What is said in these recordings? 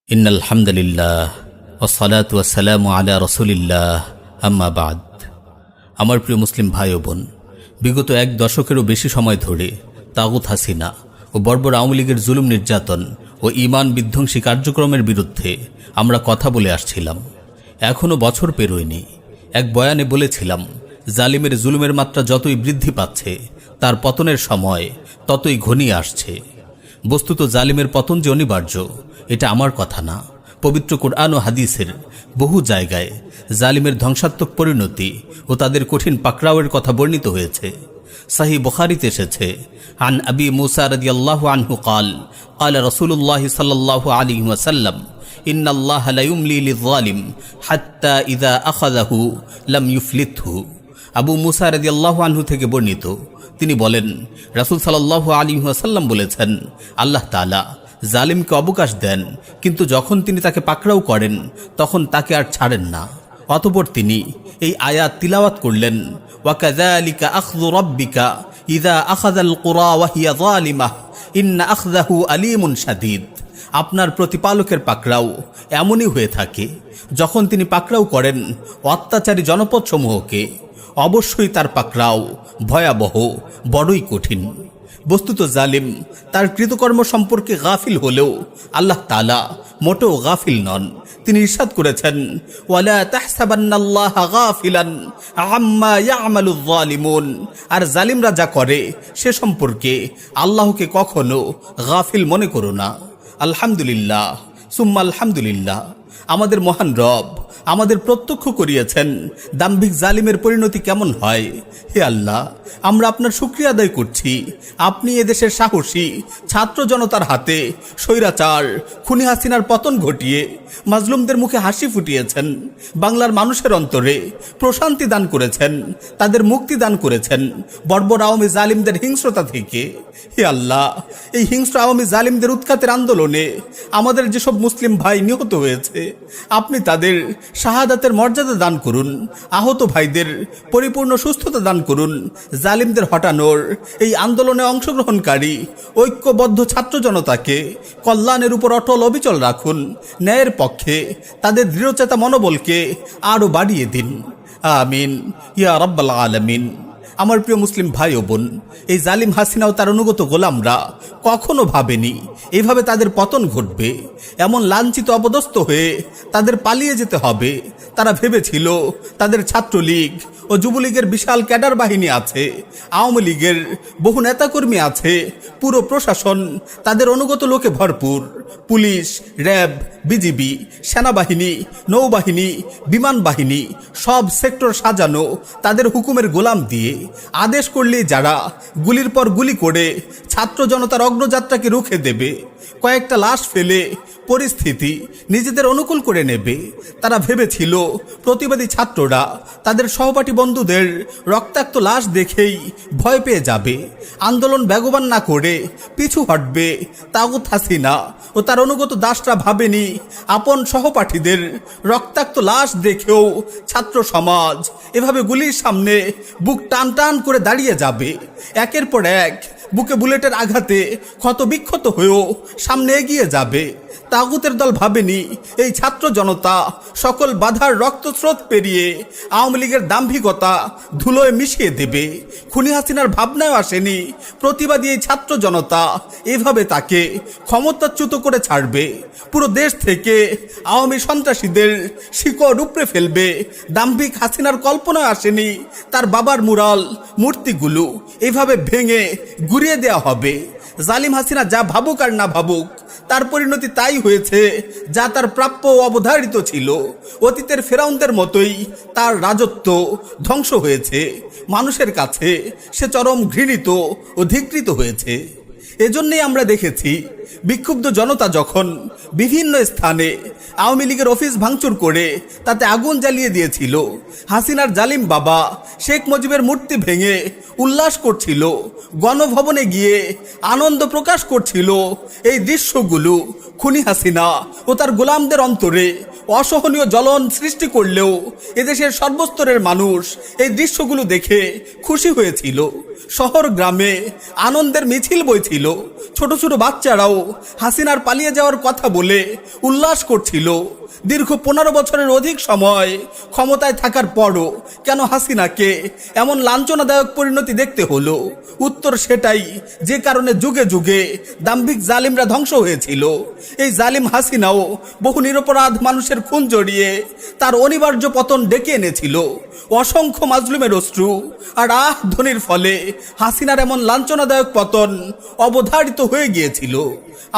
ইন্নাল হামদুলিল্লাহ ওয়াসসালাতু ওয়াসসালামু আলা রাসূলিল্লাহ আম্মা বাদ। আমার প্রিয় মুসলিম ভাই ও বোন, বিগত এক দশকেরও বেশি সময় ধরে তাগুত হাসিনা ও বর্বর আওয়ামী লীগের জুলুম নির্যাতন ও ঈমান বিধ্বংসী কার্যক্রমের বিরুদ্ধে আমরা কথা বলে আসছিলাম। এখনও বছর পেরোয়নি। এক বয়ানে বলেছিলাম, জালিমের জুলুমের মাত্রা যতই বৃদ্ধি পাচ্ছে তার পতনের সময় ততই ঘনিয়ে আসছে। বস্তুত জালিমের পতন যে অনিবার্য, এটা আমার কথা না। পবিত্র কুরআন ও হাদিসের বহু জায়গায় জালিমের ধ্বংসাত্মক পরিণতি ও তাদের কঠিন পাকড়াওয়ের কথা বর্ণিত হয়েছে। সহিহ বুখারীতে এসেছে, আন আবি মুসা রাদিয়াল্লাহু আনহু قال قال رسول الله صلى الله عليه وسلم إن الله لا يملي للظالم حتى إذا أخذه لم يفلته। আবু মুসা রাদিয়াল্লাহু আনহু থেকে বর্ণিত, তিনি বলেন, রাসূল সাল্লাল্লাহু আলাইহি ওয়াসাল্লাম বলেছেন, আল্লাহ তাআলা জালিমকে অবকাশ দেন, কিন্তু যখন তিনি তাকে পাকড়াও করেন তখন তাকে আর ছাড়েন না। অতঃপর তিনি এই আয়াত তিলাওয়াত করলেন, ওয়াকাযালিকা আখযু রাব্বিকা ইযা আখাযাল কুরা ওয়া হিয়া যালিমাহ ইন্না আখযাহু আলীমুন শাদীদ। আপনার প্রতিপালকের পাকড়াও এমনই হয়ে থাকে, যখন তিনি পাকড়াও করেন অত্যাচারী জনপদসমূহকে, অবশ্যই তার পাকড়াও ভয়াবহ, বড়ই কঠিন। বস্তুত জালিম তার কৃতকর্ম সম্পর্কে গাফিল হলেও আল্লাহ তাআলা মোটেও গাফিল নন। তিনি ইরশাদ করেছেন, ওয়ালা তাহসাবান্নাল্লাহা গাফিলান আম্মা ইয়ামালুয যালিমুন। আর জালিমরা যা করে সে সম্পর্কে আল্লাহকে কখনো গাফিল মনে করো না। আলহামদুলিল্লাহ সুম্মা আলহামদুলিল্লাহ, আমাদের মহান রব আমাদের প্রত্যক্ষ করিয়েছেন দাম্ভিক জালিমের পরিণতি কেমন হয়। হে আল্লাহ, আমরা আপনার শুকরিয়া আদায় করছি। আপনি এদেশের সাহসী ছাত্র জনতার হাতে স্বৈরাচার খুনি হাসিনার পতন ঘটিয়ে মাজলুমদের মুখে হাসি ফুটিয়েছেন, বাংলার মানুষের অন্তরে প্রশান্তি দান করেছেন, তাদের মুক্তি দান করেছেন বর্বর আওয়ামী জালিমদের হিংস্রতা থেকে। হে আল্লাহ, এই হিংস্র আওয়ামী জালিমদের উৎখাতের আন্দোলনে আমাদের যেসব মুসলিম ভাই নিহত হয়েছে, আপনি তাদের শাহাদাতের মর্যাদা দান করুন, আহত ভাইদের পরিপূর্ণ সুস্থতা দান করুন। জালিমদের হটানোর এই আন্দোলনে অংশগ্রহণকারী ঐক্যবদ্ধ ছাত্র জনতাকে কল্যাণের উপর অটল অবিচল রাখুন। ন্যায়ের পক্ষে তাদের দৃঢ়চেতা মনোবলকে আরও বাড়িয়ে দিন। আমিন ইয়া রাব্বাল আলামিন। আমার প্রিয় মুসলিম ভাই ও বোন, এই জালিম হাসিনা ও তার অনুগত গোলামরা কখনো ভাবেনি এইভাবে তাদের পতন ঘটবে। এমন লাঞ্ছিত অপদস্থ হয়ে তাদের পালিয়ে যেতে হবে। তারা ভেবেছিল তাদের ছাত্রলীগ ও যুবলীগের বিশাল ক্যাডার বাহিনী আছে, আওয়ামী লীগের বহু নেতাকর্মী আছে, পুরো প্রশাসন তাদের অনুগত লোকে ভরপুর। পুলিশ, র্যাব, বিজিবি, সেনাবাহিনী, নৌবাহিনী, বিমান বাহিনী, সব সেক্টর সাজানো তাদের হুকুমের গোলাম দিয়ে। আদেশ করলেই যারা গুলির পর গুলি করে ছাত্র জনতার অগ্রযাত্রাকে রুখে দেবে, কয়েকটা লাশ ফেলে পরিস্থিতি নিজেদের অনুকূল করে নেবে। তারা ভেবেছিল প্রতিবাদী ছাত্ররা তাদের সহপাঠী বন্ধুদের রক্তাক্ত লাশ দেখেই ভয় পেয়ে যাবে, আন্দোলন বেগবান না করে পিছু হটবে। তাগুত হাসিনা ও তার অনুগত দাসরা ভাবেনি আপন সহপাঠীদের রক্তাক্ত লাশ দেখেও ছাত্র সমাজ এভাবে গুলির সামনে বুক টান টান করে দাঁড়িয়ে যাবে। একের পর এক বুকে বুলেটের আঘাতে ক্ষত বিক্ষত হয়েও সামনে এগিয়ে যাবে। তাগুতের দল ভাবেনি এই ছাত্র জনতা সকল বাধার রক্তস্রোত পেরিয়ে আওয়ামী লীগের দাম্ভিকতা ধুলোয় মিশিয়ে দেবে। খুনি হাসিনার ভাবনায় আসেনি প্রতিবাদী এই ছাত্র জনতা এভাবে তাকে ক্ষমতাচ্যুত করে ছাড়বে, পুরো দেশ থেকে আওয়ামী সন্ত্রাসীদের শিকড় উপড়ে ফেলবে। দাম্ভিক হাসিনার কল্পনায় আসেনি তার বাবার মুরাল মূর্তিগুলো এভাবে ভেঙে গুড়িয়ে দেওয়া হবে। জালিম হাসিনা যা ভাবুক আর না ভাবুক, তার পরিণতি তাই হয়েছে যা তার প্রাপ্য ও অবধারিত ছিল। অতীতের ফেরাউনদের মতোই তার রাজত্ব ধ্বংস হয়েছে। মানুষের কাছে সে চরম ঘৃণিত ও ধিক্কৃত হয়েছে। এজন্যই আমরা দেখেছি বিক্ষুব্ধ জনতা যখন বিভিন্ন স্থানে আওয়ামী লীগের অফিস ভাঙচুর করে তাতে আগুন জ্বালিয়ে দিয়েছিল, হাসিনার জালিম বাবা শেখ মুজিবের মূর্তি ভেঙে উল্লাস করছিল, গণভবনে গিয়ে আনন্দ প্রকাশ করছিল, এই দৃশ্যগুলো খুনি হাসিনা ও তার গোলামদের অন্তরে অসহনীয় জ্বলন সৃষ্টি করলেও এদেশের সর্বস্তরের মানুষ এই দৃশ্যগুলো দেখে খুশি হয়েছিল। শহর গ্রামে আনন্দের মিছিল বইছিল, ছোট ছোট বাচ্চারাও হাসিনার পালিয়ে যাওয়ার কথা বলে উল্লাস করছিল। দীর্ঘ 15 বছরের অধিক সময় ক্ষমতায় থাকার পরও কেন হাসিনাকে এমন লাঞ্ছনাদায়ক পরিণতি দেখতে হলো? উত্তর সেটাই, যে কারণে যুগে যুগে দাম্ভিক জালিমরা ধ্বংস হয়েছিল। এই জালিম হাসিনাও বহু নিরপরাধ মানুষের খুন জড়িয়ে তার অনিবার্য পতন ডেকে এনেছিল। অসংখ্য মাজলুমের অশ্রু আর ধ্বনির ফলে হাসিনার এমন লাঞ্ছনাদায়ক পতন অবধারিত হয়ে গিয়েছিল।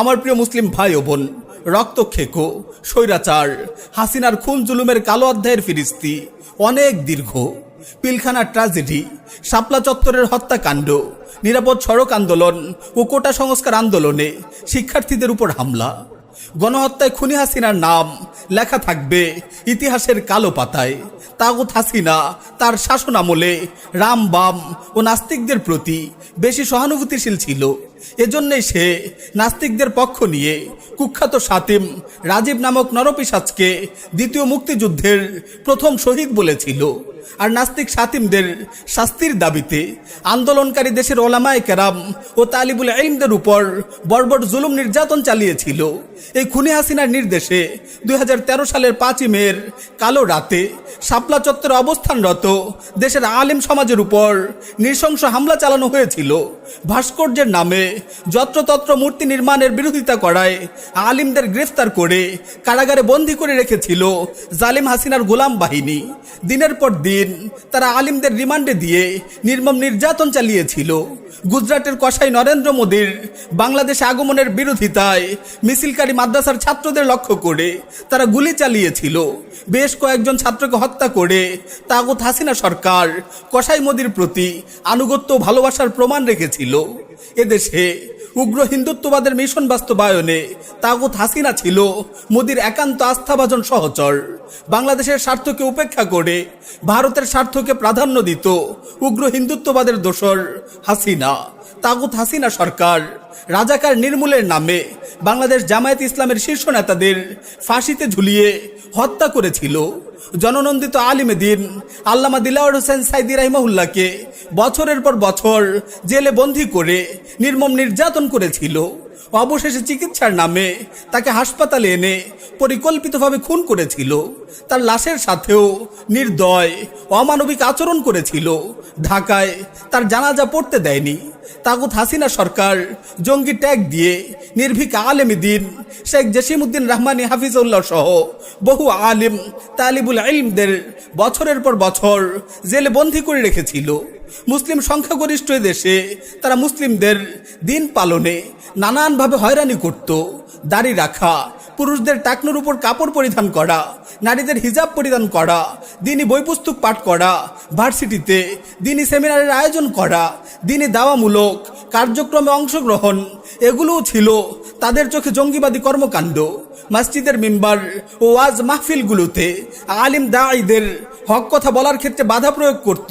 আমার প্রিয় মুসলিম ভাই ও বোন, রক্তক্ষেকো, স্বৈরাচার, হাসিনার খুন জুলুমের কালো অধ্যায়ের ফিরিস্তি অনেক দীর্ঘ। পিলখানার ট্র্যাজেডি, শাপলা চত্বরের হত্যাকাণ্ড, নিরাপদ সড়ক আন্দোলন ও কোটা সংস্কার আন্দোলনে শিক্ষার্থীদের উপর হামলা, গণহত্যায় খুনি হাসিনার নাম লেখা থাকবে ইতিহাসের কালো পাতায়। তাগুত হাসিনা তার শাসন আমলে রাম, বাম ও নাস্তিকদের প্রতি বেশি সহানুভূতিশীল ছিল। এজন্যই সে নাস্তিকদের পক্ষ নিয়ে কুখ্যাত সাতিম রাজীব নামক নরপিশাচকে দ্বিতীয় মুক্তিযুদ্ধের প্রথম শহীদ বলেছিল। আর নাস্তিক সাতিমদের শাস্তির দাবিতে আন্দোলনকারী দেশের ওলামায়ে কেরাম ও তালিবুল ইলমদের উপর বর্বর জুলুম নির্যাতন চালিয়েছিল। এই খুনি হাসিনার নির্দেশে 2013 সালের 5ই মের কালো রাতে শাপলা চত্বরে অবস্থানরত দেশের আলেম সমাজের উপর নৃশংস হামলা চালানো হয়েছিল। ভাস্কর্যের নামে যত্রতত্র মূর্তি নির্মাণের বিরোধিতা করায় আলিমদের গ্রেফতার করে কারাগারে বন্দী করে রেখেছিল জালিম হাসিনার গোলাম বাহিনী। দিনের পর দিন তারা আলিমদের রিমান্ডে দিয়ে নির্মম নির্যাতন চালিয়েছিল। গুজরাটের কসাই নরেন্দ্র মোদীর বাংলাদেশে আগমনের বিরোধিতায় মিছিলকারী মাদ্রাসার ছাত্রদের লক্ষ্য করে তারা গুলি চালিয়েছিল। বেশ কয়েকজন ছাত্রকে হত্যা করে তাগুত হাসিনা সরকার কসাই মোদীর প্রতি আনুগত্য ও ভালোবাসার প্রমাণ রেখেছিল। এদেশে উগ্র হিন্দুত্ববাদের মিশন বাস্তবায়নে তাগুত হাসিনা ছিল মোদীর একান্ত আস্থাভাজন সহচর। বাংলাদেশের স্বার্থকে উপেক্ষা করে ভারতের স্বার্থকে প্রাধান্য দিত উগ্র হিন্দুত্ববাদের দোসর হাসিনা। তাগুত হাসিনা সরকার রাজাকার নির্মূলের নামে বাংলাদেশ জামায়াত ইসলামের শীর্ষ নেতাদের ফাঁসিতে ঝুলিয়ে হত্যা করেছিল। জননন্দিত আলিমে দিন আল্লামা দিলাওয়ার হোসেন সাইদি রাহিমাহুল্লাহকে বছরের পর বছর জেলে বন্দী করে নির্মম নির্যাতন করেছিল। অবশেষে চিকিৎসার নামে তাকে হাসপাতালে এনে পরিকল্পিতভাবে খুন করেছিল। তার লাশের সাথেও নির্দয় অমানবিক আচরণ করেছিল। ঢাকায় তার জানাজা পড়তে দেয়নি। তাগুত হাসিনা সরকার জঙ্গি ট্যাগ দিয়ে নির্ভীক আলেম দিন শেখ জসিমউদ্দিন রহমানী হাফিজউল্লাহ সহ বহু আলিম তালিবুল ইলমদের বছরের পর বছর জেলে বন্দী করে রেখেছিল। মুসলিম সংখ্যাগরিষ্ঠ দেশে তারা মুসলিমদের দিন পালনে নানানভাবে হয়রানি করত। দাড়ি রাখা, পুরুষদের টাকনুর উপর কাপড় পরিধান করা, নারীদের হিজাব পরিধান করা, দিনী বই পুস্তক পাঠ করা, ভার্সিটিতে দিনী সেমিনারের আয়োজন করা, দিনী দাওয়ামূলক কার্যক্রমে অংশগ্রহণ, এগুলোও ছিল তাদের চোখে জঙ্গিবাদী কর্মকাণ্ড। মসজিদের মিম্বার ও ওয়াজ মাহফিলগুলোতে আলিম দাঈদের হক কথা বলার ক্ষেত্রে বাধা প্রয়োগ করত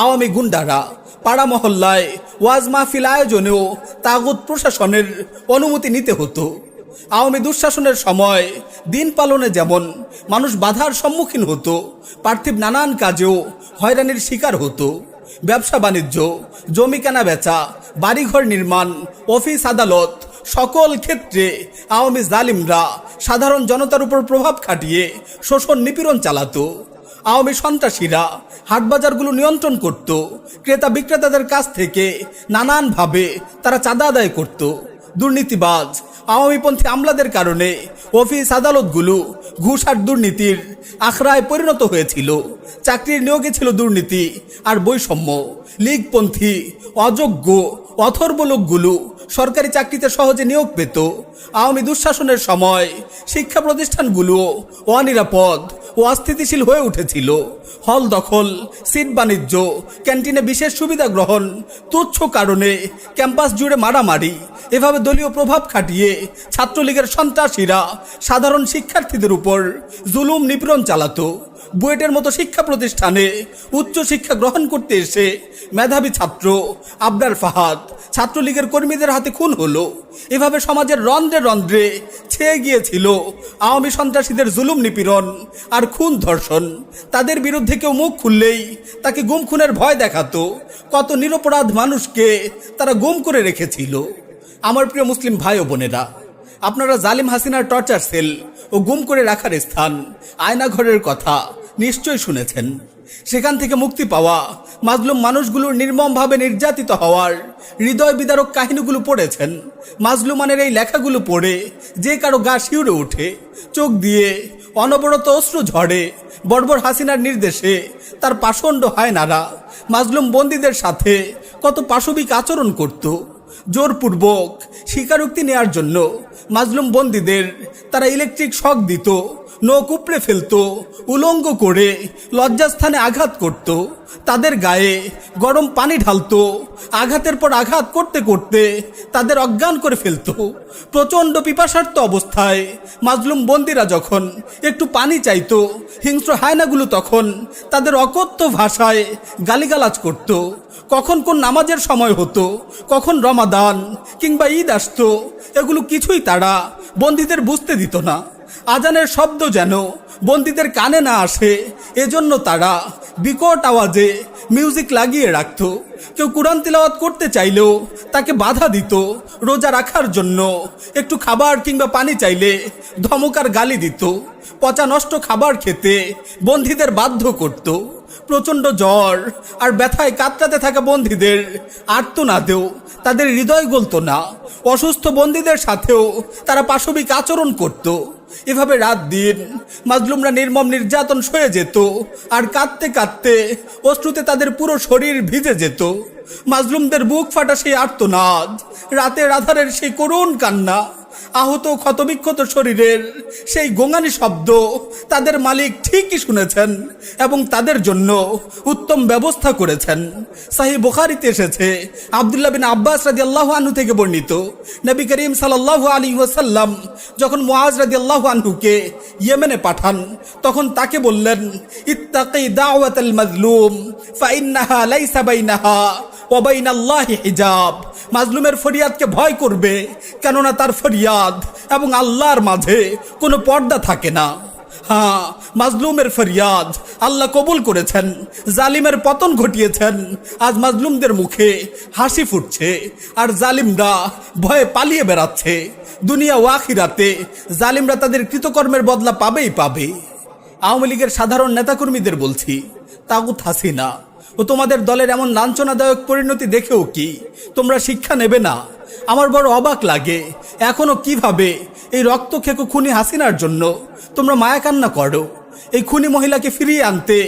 আওয়ামী গুন্ডারা। পাড়া মহল্লায় ওয়াজ মাহফিল আয়োজনেও তাগুত প্রশাসনের অনুমতি নিতে হতো। আওয়ামী দুঃশাসনের সময় দিন পালনে যেমন মানুষ বাধার সম্মুখীন হতো, পার্থিব নানান কাজেও হয়রানির শিকার হতো। ব্যবসা বাণিজ্য, জমি কেনা বেচা, বাড়িঘর নির্মাণ, অফিস আদালত, সকল ক্ষেত্রে আওয়ামী জালিমরা সাধারণ জনতার উপর প্রভাব খাটিয়ে শোষণ নিপীড়ন চালাতো। আওয়ামী সন্ত্রাসীরা হাটবাজারগুলো নিয়ন্ত্রণ করত। ক্রেতা বিক্রেতাদের কাছ থেকে নানানভাবে তারা চাঁদা আদায় করত। দুর্নীতিবাজ আওয়ামীপন্থী আমলাদের কারণে অফিস আদালতগুলো ঘুষ আর দুর্নীতির আখড়ায় পরিণত হয়েছিল। চাকরির নিয়োগে ছিল দুর্নীতি আর বৈষম্য। লীগপন্থী অযোগ্য অথর্ব লোকগুলো সরকারি চাকরিতে সহজে নিয়োগ পেত। আওয়ামী দুঃশাসনের সময় শিক্ষা প্রতিষ্ঠানগুলো অনিরাপদ ও অস্থিতিশীল হয়ে উঠেছিল। হল দখল, সিট বাণিজ্য, ক্যান্টিনে বিশেষ সুবিধা গ্রহণ, তুচ্ছ কারণে ক্যাম্পাস জুড়ে মারামারি, এভাবে দলীয় প্রভাব খাটিয়ে ছাত্রলীগের সন্ত্রাসীরা সাধারণ শিক্ষার্থীদের উপর জুলুম নিপীড়ন চালাতো। বুয়েটের মতো শিক্ষা প্রতিষ্ঠানে উচ্চ শিক্ষা গ্রহণ করতে এসে মেধাবী ছাত্র আবরার ফাহাদ ছাত্রলীগের কর্মীদের হাতে খুন হলো। এভাবে সমাজের রন্ধ্রে রন্ধ্রে ছেয়ে গিয়েছিল আওয়ামী সন্ত্রাসীদের জুলুম নিপীড়ন আর খুন ধর্ষণ। তাদের বিরুদ্ধে কেউ মুখ খুললেই তাকে গুম খুনের ভয় দেখাতো। কত নিরপরাধ মানুষকে তারা গুম করে রেখেছিল। আমার প্রিয় মুসলিম ভাই ও বোনেরা, আপনারা জালিম হাসিনার টর্চার সেল ও গুম করে রাখার স্থান আয়নাঘরের কথা নিশ্চয়ই শুনেছেন। সেখান থেকে মুক্তি পাওয়া মাজলুম মানুষগুলোর নির্মমভাবে নির্যাতিত হওয়ার হৃদয় বিদারক কাহিনীগুলো পড়েছেন। মাজলুমানের এই লেখাগুলো পড়ে যে কারো গা শিউরে ওঠে, চোখ দিয়ে অনবরত অশ্রু ঝরে। বর্বর হাসিনার নির্দেশে তার পাষণ্ড হায়নারা মাজলুম বন্দীদের সাথে কত পাশবিক আচরণ করত। জোরপূর্বক স্বীকারোক্তি নেয়ার জন্য মাজলুম বন্দীদের তারা ইলেকট্রিক শক দিত, নখ উপড়ে ফেলত, উলঙ্গ করে লজ্জাস্থানে আঘাত করত, তাদের গায়ে গরম পানি ঢালত, আঘাতের পর আঘাত করতে করতে তাদের অজ্ঞান করে ফেলত। প্রচণ্ড পিপাসার্ত অবস্থায় মাজলুম বন্দীরা যখন একটু পানি চাইত, হিংস্র হায়নাগুলো তখন তাদের অকথ্য ভাষায় গালিগালাজ করত। কখন কোন নামাজের সময় হতো, কখন রমাদান কিংবা ঈদ আসতো, এগুলো কিছুই তারা বন্দীদের বুঝতে দিত না। আজানের শব্দ যেন বন্দীদের কানে না আসে, এজন্য তারা বিকট আওয়াজে মিউজিক লাগিয়ে রাখত। কেউ কুরআন তিলাওয়াত করতে চাইলেও তাকে বাধা দিত। রোজা রাখার জন্য একটু খাবার কিংবা পানি চাইলে ধমকার গালি দিত। পচা নষ্ট খাবার খেতে বন্দীদের বাধ্য করত। প্রচণ্ড জ্বর আর ব্যথায় কাতরাতে থাকা বন্দীদের আর্তনাদেও তাদের হৃদয় গলত না। অসুস্থ বন্দীদের সাথেও তারা পাশবিক আচরণ করত। এভাবে রাত দিন মাজলুমরা নির্মম নির্যাতন সয়ে যেত, আর কাঁদতে কাঁদতে অশ্রুতে তাদের পুরো শরীর ভিজে যেত। মাজলুমদের বুক ফাটা সেই আর্তনাদ, রাতের আধারের সেই করুণ কান্না, আহত ক্ষতবিক্ষত শরীরের সেই গোঙানি শব্দ তাদের মালিক ঠিকই শুনেছেন এবং তাদের জন্য উত্তম ব্যবস্থা করেছেন। সহিহ বুখারীতে এসেছে, আব্দুল্লাহ বিন আব্বাস রাদিয়াল্লাহু আনহু থেকে বর্ণিত, নবী করিম সাল্লাল্লাহু আলাইহি ওয়াসাল্লাম যখন মুআজ রাদিয়াল্লাহু আনহুকে ইয়েমেনে পাঠান, তখন তাকে বললেন, ইত্তাকি দাওয়াতাল মাজলুম ফাইন্নাহা লাইসা বাইনাহা ওয়া বাইনাল্লাহি হিজাব। মাজলুমের ফরিয়াদকে ভয় করবে, কেননা তার ফরিয়াদ এবং আল্লাহর মাঝে কোনো পর্দা থাকে না। হ্যাঁ, মাজলুমের ফরিয়াদ আল্লাহ কবুল করেছেন, জালিমের পতন ঘটিয়েছেন। আজ মাজলুমদের মুখে হাসি ফুটছে, আর জালিমরা ভয়ে পালিয়ে বেড়াচ্ছে। দুনিয়া ও আখিরাতে জালিমরা তাদের কৃতকর্মের বদলা পাবেই পাবে। আওয়ামী লীগের সাধারণ নেতাকর্মীদের বলছি, তাগুত হাসিনা ও তোমাদের দলের এমন লাঞ্ছনাদায়ক পরিণতি দেখেও কি তোমরা শিক্ষা নেবে না? আমার বড় অবাক লাগে, এখনো কিভাবে এই রক্তখেকো খুনি হাসিনার জন্য তোমরা মায়া কান্না করো। এই খুনি মহিলাকে ফিরিয়ে আনতে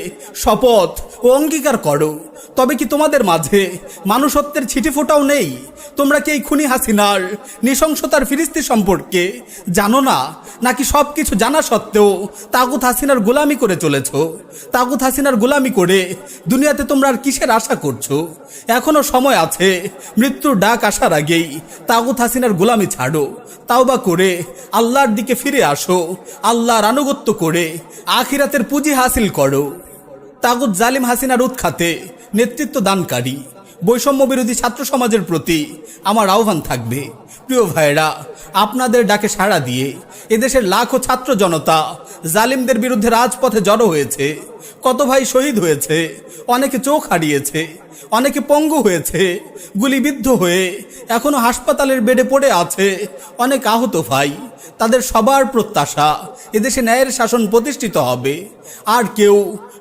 শপথ ও অঙ্গীকার করো। তবে কি তোমাদের মাঝে মানুষত্বের ছিটি ফোঁটাও নেই? তোমরা কি এই খুনি হাসিনার নৃশংসতার ফিরিস্তি সম্পর্কে জানো না, নাকি সব কিছু জানা সত্ত্বেও তাগুত হাসিনার গোলামি করে চলেছ? তাগুত হাসিনার গোলামি করে দুনিয়াতে তোমরা আর কিসের আশা করছো? এখনো সময় আছে, মৃত্যুর ডাক আসার আগেই তাগুত হাসিনার গোলামি ছাড়ো। তাওবা করে আল্লাহর দিকে ফিরে আসো, আল্লাহর আনুগত্য করে আখিরাতের পুঁজি হাসিল করো। তাগুত জালিম হাসিনার উৎখাতে নেতৃত্ব দানকারী বৈষম্য বিরোধী ছাত্র সমাজের প্রতি আমার আহ্বান থাকবে, প্রিয় ভাইয়েরা, আপনাদের ডাকে সাড়া দিয়ে এদেশের লাখো ছাত্র জনতা জালিমদের বিরুদ্ধে রাজপথে জড়ো হয়েছে। কত ভাই শহীদ হয়েছে, অনেকে চোখ হারিয়েছে, অনেকে পঙ্গু হয়েছে, গুলিবিদ্ধ হয়ে এখনো হাসপাতালের বেডে পড়ে আছে অনেক আহত ভাই। তাদের সবার প্রত্যাশা এদেশে ন্যায়ের শাসন প্রতিষ্ঠিত হবে, আর কেউ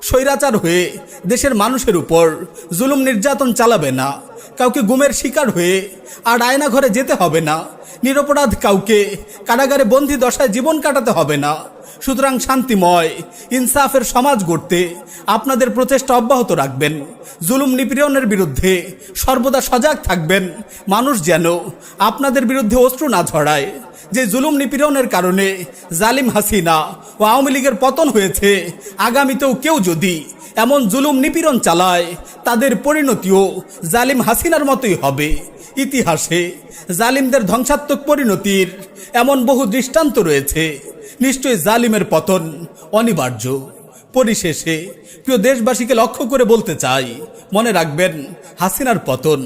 স্বৈরাচার হয়ে দেশের মানুষের উপর জুলুম নির্যাতন চালাবে না। কাউকে গুমের শিকার হয়ে আর আয়না ঘরে যেতে হবে না। নিরপরাধ কাউকে কারাগারে বন্দি দশায় জীবন কাটাতে হবে না। সুতরাং শান্তিময় ইনসাফের সমাজ গড়তে আপনাদের প্রচেষ্টা অব্যাহত রাখবেন। জুলুম নিপীড়নের বিরুদ্ধে সর্বদা সজাগ থাকবেন, মানুষ যেন আপনাদের বিরুদ্ধে অশ্রু না ঝরায়। যে জুলুম নিপীড়নের কারণে জালিম হাসিনা ও আওয়ামী লীগের পতন হয়েছে, আগামীতেও কেউ যদি এমন জুলুম নিপীড়ন চালায়, তাদের পরিণতিও জালিম হাসিনার মতোই হবে। ইতিহাসে জালিমদের ধ্বংসাত্মক পরিণতির এমন বহু দৃষ্টান্ত রয়েছে। নিশ্চয়ই জালিমের পতন অনিবার্য। পরিশেষে প্রিয় দেশবাসীকে লক্ষ্য করে বলতে চাই, মনে রাখবেন, হাসিনার পতন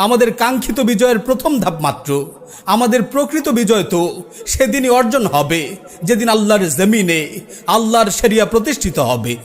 আমাদের কাঙ্ক্ষিত বিজয়ের প্রথম ধাপ মাত্র। আমাদের প্রকৃত বিজয় তো সেদিনই অর্জন হবে যেদিন আল্লাহর জমিনে আল্লাহর শরিয়া প্রতিষ্ঠিত হবে।